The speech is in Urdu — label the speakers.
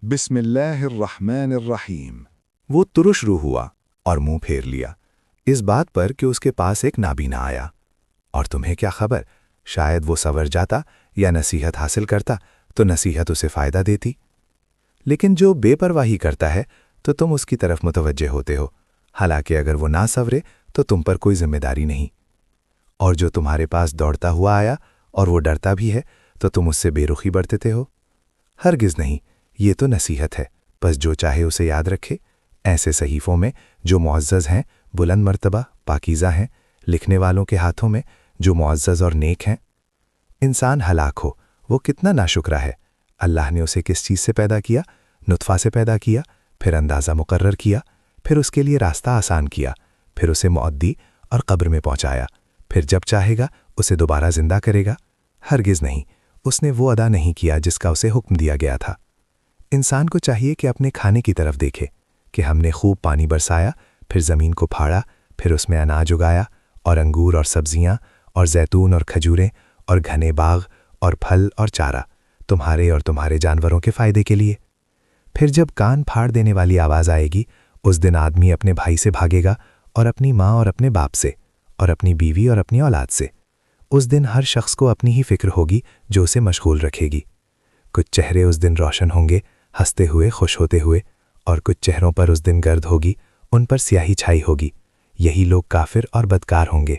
Speaker 1: بسم اللہ الرحمن الرحیم۔
Speaker 2: وہ ترش رو ہوا اور منہ پھیر لیا اس بات پر کہ اس کے پاس ایک نابینا آیا۔ اور تمہیں کیا خبر، شاید وہ سنور جاتا یا نصیحت حاصل کرتا تو نصیحت اسے فائدہ دیتی، لیکن جو بے پرواہی کرتا ہے تو تم اس کی طرف متوجہ ہوتے ہو، حالانکہ اگر وہ نہ سنورے تو تم پر کوئی ذمہ داری نہیں۔ اور جو تمہارے پاس دوڑتا ہوا آیا اور وہ ڈرتا بھی ہے تو تم اس سے بے رخی برتتے ہو۔ ہرگز نہیں، یہ تو نصیحت ہے، بس جو چاہے اسے یاد رکھے۔ ایسے صحیفوں میں جو معزز ہیں، بلند مرتبہ، پاکیزہ ہیں، لکھنے والوں کے ہاتھوں میں جو معزز اور نیک ہیں۔ انسان ہلاک ہو، وہ کتنا ناشکرہ ہے۔ اللہ نے اسے کس چیز سے پیدا کیا؟ نطفہ سے پیدا کیا، پھر اندازہ مقرر کیا، پھر اس کے لیے راستہ آسان کیا، پھر اسے موت دی اور قبر میں پہنچایا، پھر جب چاہے گا اسے دوبارہ زندہ کرے گا۔ ہرگز نہیں، اس نے وہ ادا نہیں کیا جس کا اسے حکم دیا گیا تھا۔ انسان کو چاہیے کہ اپنے کھانے کی طرف دیکھے کہ ہم نے خوب پانی برسایا، پھر زمین کو پھاڑا، پھر اس میں اناج اگایا، اور انگور اور سبزیاں اور زیتون اور کھجوریں اور گھنے باغ اور پھل اور چارہ، تمہارے اور تمہارے جانوروں کے فائدے کے لیے۔ پھر جب کان پھاڑ دینے والی آواز آئے گی، اس دن آدمی اپنے بھائی سے بھاگے گا، اور اپنی ماں اور اپنے باپ سے، اور اپنی بیوی اور اپنی اولاد سے۔ اس دن ہر شخص کو اپنی ہی فکر ہوگی جو اسے مشغول رکھے گی۔ کچھ چہرے اس دن روشن ہوں گے، ہنستے ہوئے، خوش ہوتے ہوئے، اور کچھ چہروں پر اس دن گرد ہوگی، ان پر سیاہی چھائی ہوگی۔ یہی لوگ کافر اور بدکار ہوں گے۔